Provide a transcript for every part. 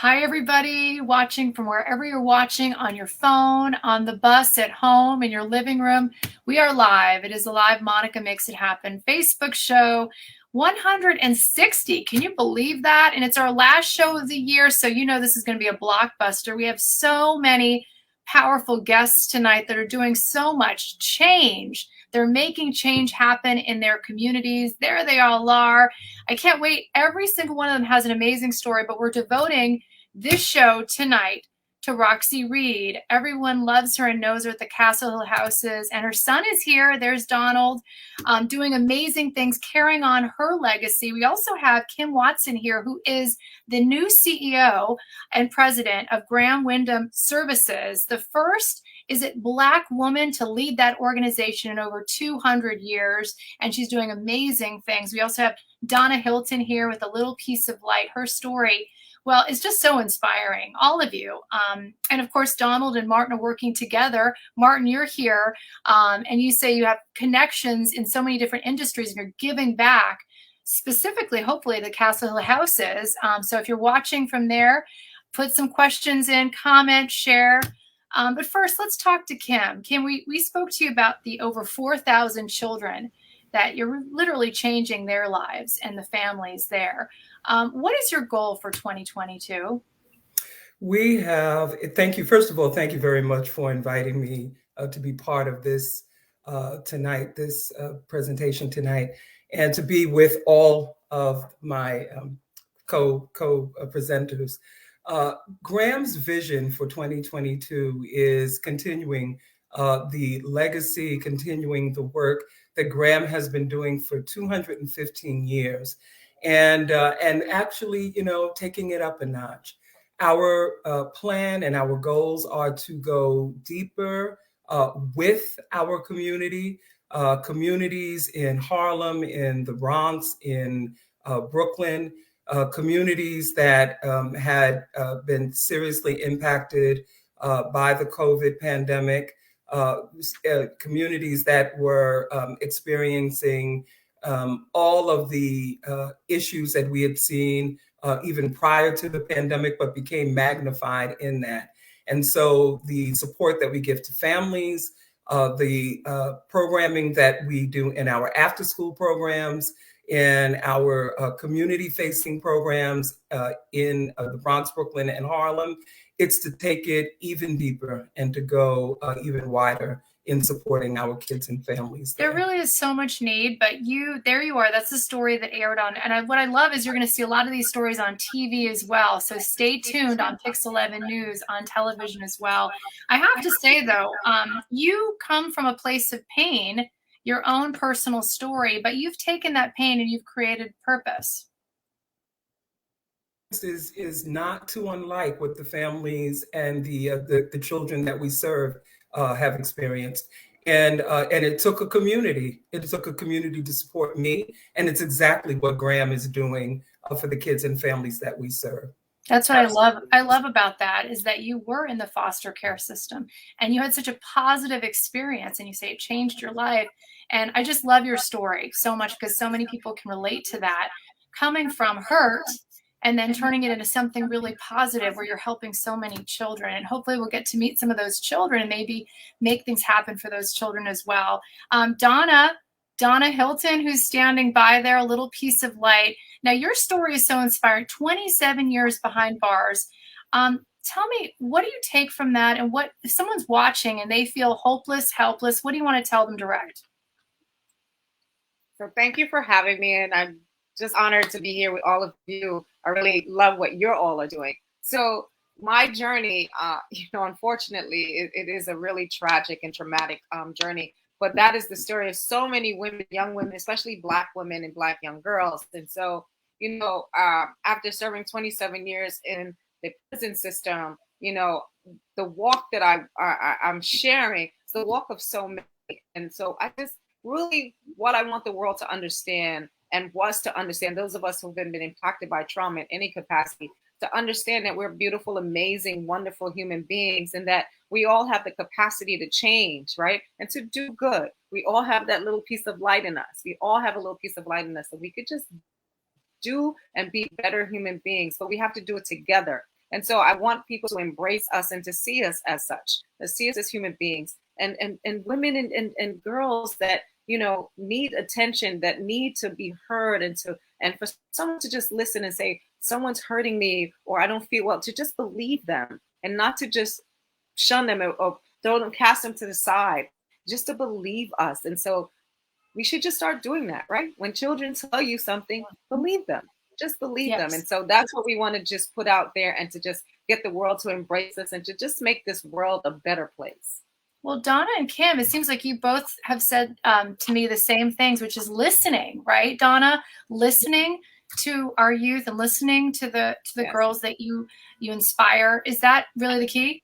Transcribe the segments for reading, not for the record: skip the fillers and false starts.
Hi, everybody watching from wherever you're watching, on your phone, on the bus, at home, in your living room. We are live. It is a live Monica Makes It Happen Facebook show 160. Can you believe that? And it's our last show of the year, so you know this is going to be a blockbuster. We have so many powerful guests tonight that are doing so much change. They're making change happen in their communities. There they all are. I can't wait. Every single one of them has an amazing story, but we're devoting this show tonight to Roxy Reid. Everyone loves her and knows her at the Castle Hill Houses, and her son is here. There's Donald, doing amazing things, carrying on her legacy. We also have Kim Watson here, who is the new CEO and president of Graham Wyndham Services, the first Black woman to lead that organization in over 200 years, and she's doing amazing things. We also have Donna Hylton here with a little piece of light. Her story, well, it's just so inspiring, all of you. And of course, Donald and Martin are working together. Martin, you're here, and you say you have connections in so many different industries and you're giving back, specifically, hopefully, the Castle Hill Houses. So if you're watching from there, put some questions in, comment, share. But first, let's talk to Kim. Kim, we spoke to you about the over 4,000 children that you're literally changing their lives and the families there. What is your goal for 2022? We have, thank you. First of all, thank you very much for inviting me to be part of this tonight, this presentation tonight, and to be with all of my co-presenters. Graham's vision for 2022 is continuing the legacy, continuing the work that Graham has been doing for 215 years, and actually, taking it up a notch. Our plan and our goals are to go deeper with our communities in Harlem, in the Bronx, in Brooklyn, communities that had been seriously impacted by the COVID pandemic, communities that were experiencing all of the issues that we had seen even prior to the pandemic, but became magnified in that. And so the support that we give to families, the programming that we do in our after-school programs, in our community-facing programs in the Bronx, Brooklyn, and Harlem, it's to take it even deeper and to go even wider in supporting our kids and families. There really is so much need, but there you are. That's the story that aired on. And what I love is you're going to see a lot of these stories on TV as well. So stay tuned on Pix 11 News on television as well. I have to say, though, you come from a place of pain, your own personal story, but you've taken that pain and you've created purpose. Is not too unlike what the families and the children that we serve have experienced. And it took a community. It took a community to support me. And it's exactly what Graham is doing for the kids and families that we serve. That's what I love about that, is that you were in the foster care system and you had such a positive experience, and you say it changed your life. And I just love your story so much, because so many people can relate to that, coming from hurt and then turning it into something really positive where you're helping so many children. And hopefully we'll get to meet some of those children and maybe make things happen for those children as well. Donna Hylton, who's standing by there, a little piece of light. Now, your story is so inspiring, 27 years behind bars. Tell me, what do you take from that? And what, if someone's watching and they feel hopeless, helpless, what do you want to tell them direct? So thank you for having me. And I'm just honored to be here with all of you. I really love what you're all are doing. So my journey, unfortunately, it is a really tragic and traumatic journey. But that is the story of so many women, young women, especially Black women and Black young girls. And so, after serving 27 years in the prison system, the walk that I'm sharing is the walk of so many. And so I just really, what I want the world to understand, and was to understand, those of us who've been impacted by trauma in any capacity, to understand that we're beautiful, amazing, wonderful human beings, and that we all have the capacity to change, right? And to do good. We all have that little piece of light in us. We all have a little piece of light in us that we could just do and be better human beings, but we have to do it together. And so I want people to embrace us and to see us as such, to see us as human beings, and women and girls that, you know, need attention, that need to be heard, and for someone to just listen and say, someone's hurting me, or I don't feel well, to just believe them and not to just shun them or throw them, cast them to the side, just to believe us. And so we should just start doing that, right? When children tell you something, believe them. Just believe them. And so that's what we want to just put out there, and to just get the world to embrace us and to just make this world a better place. Well, Donna and Kim, it seems like you both have said to me the same things, which is listening, right? Donna, listening to our youth and listening to the girls that you inspire. Is that really the key?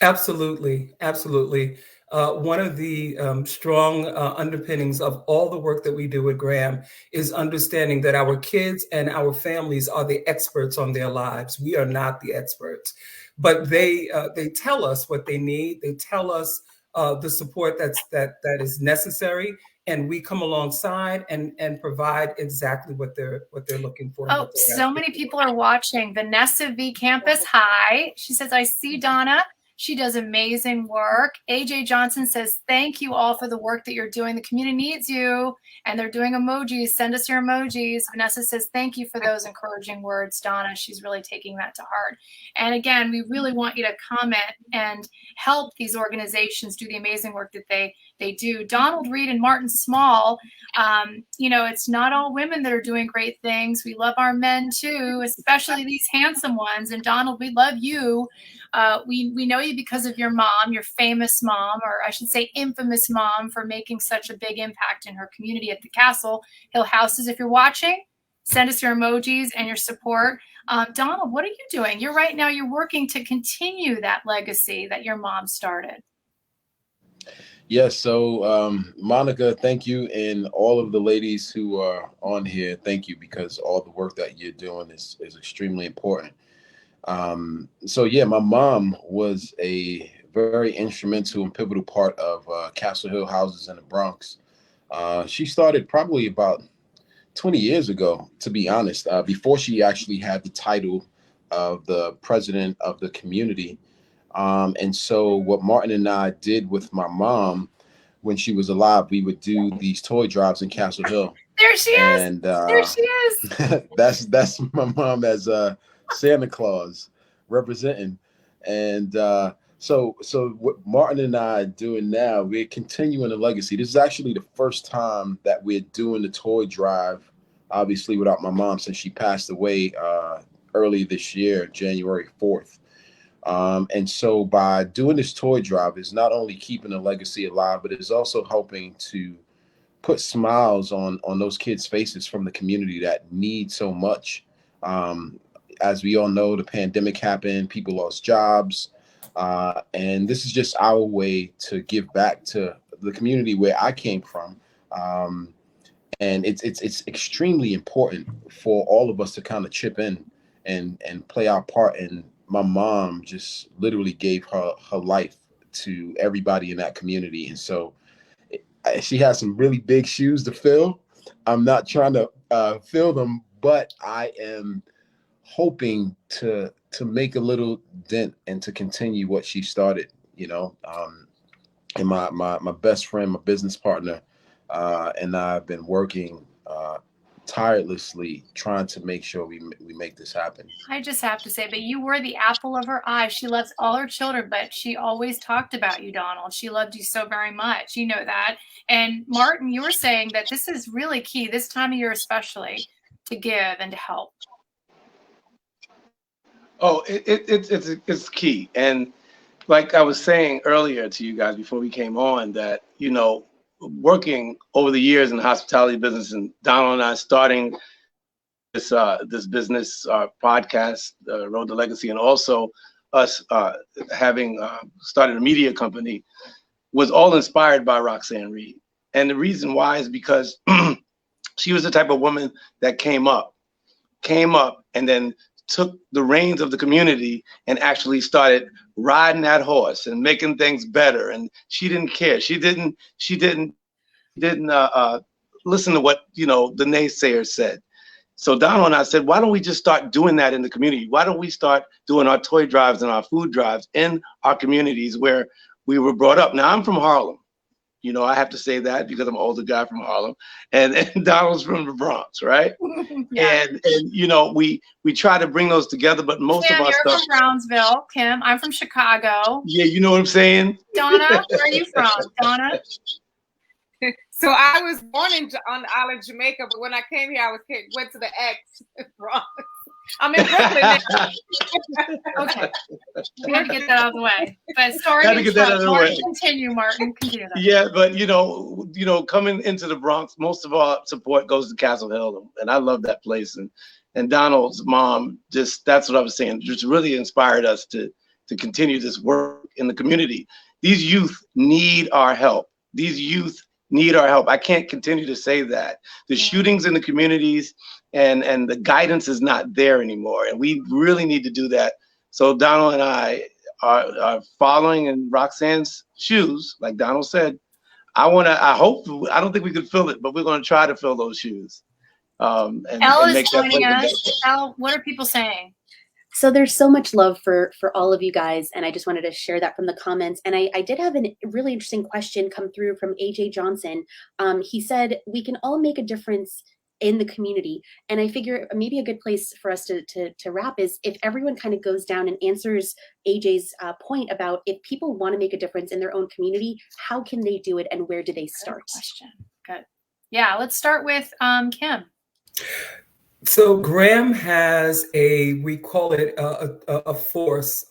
Absolutely. Absolutely. One of the strong underpinnings of all the work that we do at Graham is understanding that our kids and our families are the experts on their lives. We are not the experts, but they tell us what they need. They tell us the support that is necessary, and we come alongside and provide exactly what they're looking for. Oh, so many people are watching. Vanessa V Campus, hi. She says, I see Donna. She does amazing work. AJ Johnson says, thank you all for the work that you're doing. The community needs you. And they're doing emojis. Send us your emojis. Vanessa says, thank you for those encouraging words, Donna. She's really taking that to heart. And again, we really want you to comment and help these organizations do the amazing work that they do. Donald Reid and Martin Small, you know, it's not all women that are doing great things. We love our men too, especially these handsome ones. And Donald, we love you. We know you because of your mom, your famous mom, or I should say infamous mom, for making such a big impact in her community at the Castle Hill Houses. If you're watching, send us your emojis and your support. Donald, what are you doing? You're working to continue that legacy that your mom started. Yes. So, Monica, thank you. And all of the ladies who are on here, thank you, because all the work that you're doing is extremely important. So yeah, my mom was a very instrumental and pivotal part of Castle Hill Houses in the Bronx. She started probably about 20 years ago, to be honest, before she actually had the title of the president of the community. And so what Martin and I did with my mom when she was alive, we would do these toy drives in Castle Hill. There she is. And there she is. that's my mom as Santa Claus representing. And so what Martin and I are doing now, we're continuing the legacy. This is actually the first time that we're doing the toy drive, obviously without my mom, since she passed away early this year, January 4th. And so by doing this toy drive, is not only keeping the legacy alive, but it's also helping to put smiles on those kids' faces from the community that need so much. As we all know, the pandemic happened, people lost jobs, and this is just our way to give back to the community where I came from. And it's extremely important for all of us to kind of chip in and play our part. And my mom just literally gave her life to everybody in that community. And so she has some really big shoes to fill. I'm not trying to fill them, but I am hoping to make a little dent and to continue what she started, you know. And my best friend, my business partner, and I've been working tirelessly trying to make sure we make this happen. I just have to say, but you were the apple of her eye. She loves all her children, but she always talked about you, Donald. She loved you so very much. You know that. And Martin, you were saying that this is really key this time of year, especially, to give and to help. Oh, it's key. And like I was saying earlier to you guys before we came on, that, you know, working over the years in the hospitality business, and Donald and I starting this business podcast, Road to Legacy, and also us having started a media company, was all inspired by Roxanne Reid. And the reason why is because she was the type of woman that came up and then took the reins of the community and actually started riding that horse and making things better. And she didn't care. She didn't listen to what, you know, the naysayers said. So Donald and I said, why don't we just start doing that in the community? Why don't we start doing our toy drives and our food drives in our communities where we were brought up? Now, I'm from Harlem. You know, I have to say that because I'm an older guy from Harlem, and Donald's from the Bronx, right? Yeah. And you know, we try to bring those together, but most Kim, of our you're stuff. from Brownsville. Kim, I'm from Chicago. Yeah, you know what I'm saying? Donna, where are you from? Donna? So I was born on the island of Jamaica, but when I came here, went to the X. I'm in Brooklyn now. Okay. We had to get that out of the way. But sorry Had to get that out of the way. Continue, Martin. Continue that. Yeah, but you know, coming into the Bronx, most of our support goes to Castle Hill, and I love that place. And Donald's mom, that's what I was saying, just really inspired us to continue this work in the community. These youth need our help. These youth need our help. I can't continue to say that. The shootings in the communities and the guidance is not there anymore, and we really need to do that. So Donald and I are following in Roxanne's shoes, like Donald said. I don't think we could fill it, but we're going to try to fill those shoes. Elle and is make that joining place us. Elle, what are people saying? So there's so much love for all of you guys, and I just wanted to share that from the comments. And I did have a really interesting question come through from AJ Johnson. He said, we can all make a difference in the community. And I figure maybe a good place for us to wrap is if everyone kind of goes down and answers AJ's point about if people want to make a difference in their own community, how can they do it and where do they start? Good question. Good. Yeah, let's start with Kim. So Graham has we call it a force.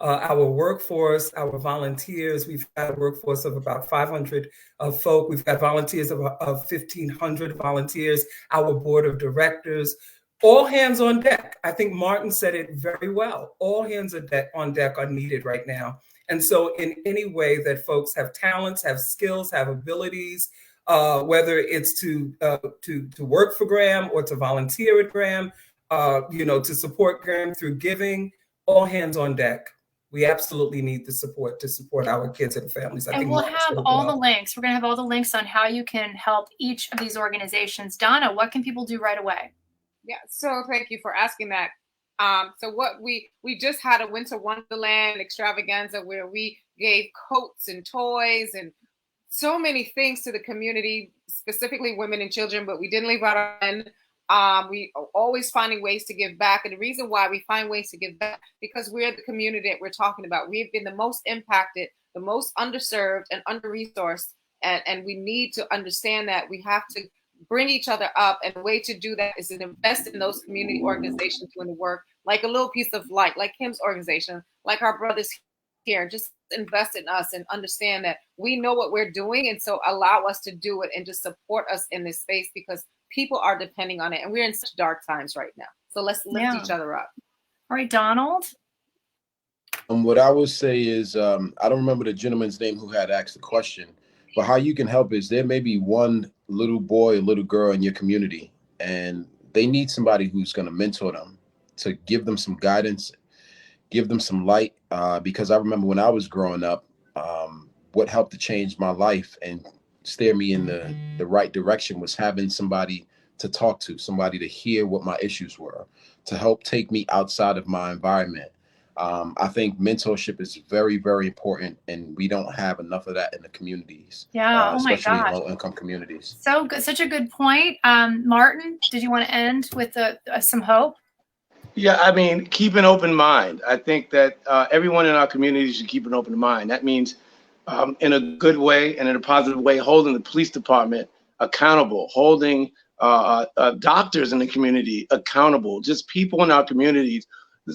Our workforce, our volunteers, we've got a workforce of about 500 folk. We've got volunteers of 1,500 volunteers, our board of directors, all hands on deck. I think Martin said it very well. All hands on deck are needed right now. And so in any way that folks have talents, have skills, have abilities, whether it's to work for Graham or to volunteer at Graham, to support Graham through giving, all hands on deck. We absolutely need the support to support our kids and families. And we'll have all the links. We're going to have all the links on how you can help each of these organizations. Donna, what can people do right away? Yeah, so thank you for asking that. So what we just had a Winter Wonderland extravaganza where we gave coats and toys and so many things to the community, specifically women and children, but we didn't leave out our end. We are always finding ways to give back. And the reason why we find ways to give back, because we're the community that we're talking about. We've been the most impacted, the most underserved and under-resourced. And we need to understand that we have to bring each other up. And the way to do that is to invest in those community organizations doing the work, like a little piece of light, like Kim's organization, like our brothers here. Just invest in us and understand that we know what we're doing. And so allow us to do it and just support us in this space because people are depending on it. And we're in such dark times right now. So let's lift each other up. All right, Donald. What I would say is, I don't remember the gentleman's name who had asked the question, but how you can help is there may be one little boy or little girl in your community, and they need somebody who's going to mentor them, to give them some guidance, give them some light. Because I remember when I was growing up, what helped to change my life and steer me in the right direction was having somebody to talk to, somebody to hear what my issues were, to help take me outside of my environment. I think mentorship is very, very important, and we don't have enough of that in the communities. Yeah, oh my especially gosh. in low-income communities. So good, such a good point. Martin, did you want to end with some hope? Yeah, I mean, keep an open mind. I think that everyone in our community should keep an open mind. That means in a good way and in a positive way, holding the police department accountable, holding doctors in the community accountable, just people in our communities,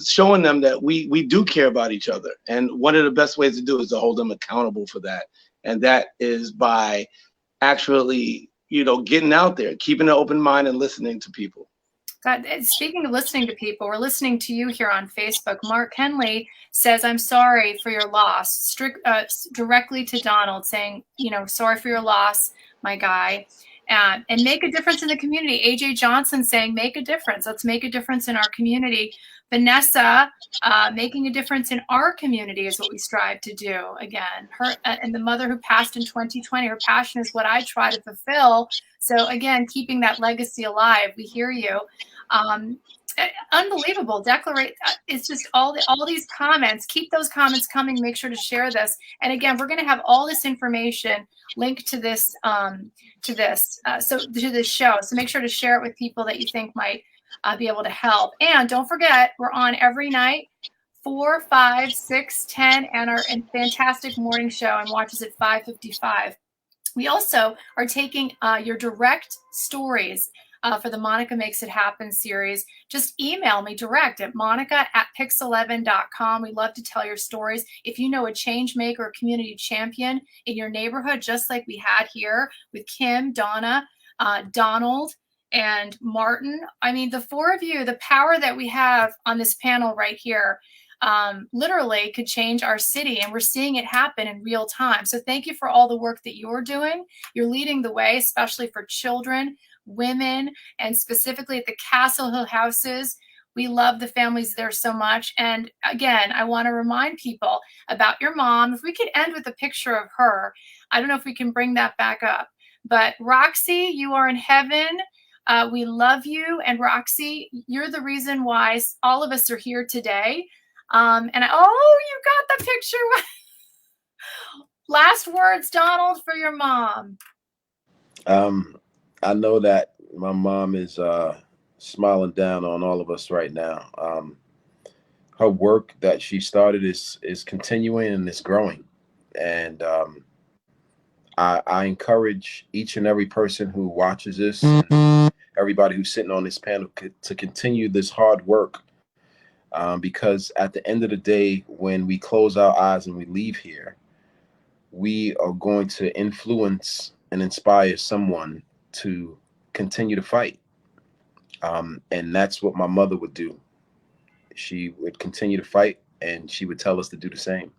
showing them that we do care about each other. And one of the best ways to do is to hold them accountable for that. And that is by actually, getting out there, keeping an open mind and listening to people. God, speaking of listening to people, we're listening to you here on Facebook. Mark Henley says, I'm sorry for your loss, directly to Donald, saying, sorry for your loss, my guy. and make a difference in the community. AJ Johnson saying, make a difference. Let's make a difference in our community. Vanessa, making a difference in our community is what we strive to do. Again, her and the mother who passed in 2020, her passion is what I try to fulfill. So again, keeping that legacy alive. We hear you. Unbelievable declaration. It's just all these comments. Keep those comments coming. Make sure to share this. And again, we're going to have all this information linked to this to this show. So make sure to share it with people that you think might be able to help. And don't forget, we're on every night, 4, 5, 6, 10, and our fantastic morning show, and watches at 5:55. We also are taking your direct stories for the Monica Makes It Happen series. Just email me direct at monica@pix11.com. We love to tell your stories. If you know a change maker or community champion in your neighborhood, just like we had here with Kim, Donna, Donald, and Martin. I mean, the 4 of you, the power that we have on this panel right here, literally could change our city, and we're seeing it happen in real time. So thank you for all the work that you're doing. You're leading the way, especially for children, women, and specifically at the Castle Hill houses. We love the families there so much. And again, I want to remind people about your mom. If we could end with a picture of her, I don't know if we can bring that back up, but Roxy, you are in heaven. We love you. And Roxy, you're the reason why all of us are here today. You got the picture. Last words, Donald, for your mom. I know that my mom is smiling down on all of us right now. Her work that she started is continuing and it's growing. And I encourage each and every person who watches this, and everybody who's sitting on this panel, to continue this hard work. Because at the end of the day, when we close our eyes and we leave here, we are going to influence and inspire someone to continue to fight. And that's what my mother would do. She would continue to fight, and she would tell us to do the same.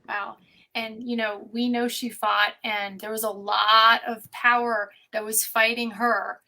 Wow. And, we know she fought, and there was a lot of power that was fighting her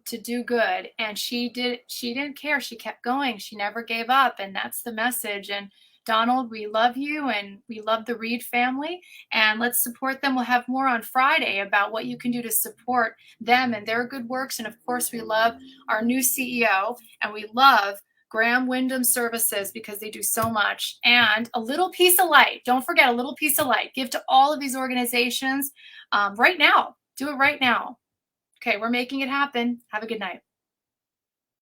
to do good. And she didn't care. She kept going. She never gave up. And that's the message. And Donald, we love you, and we love the Reid family, and let's support them. We'll have more on Friday about what you can do to support them and their good works. And of course, we love our new CEO, and we love Graham Wyndham Services because they do so much. And a little piece of light. Don't forget, a little piece of light. Give to all of these organizations right now. Do it right now. Okay, we're making it happen. Have a good night.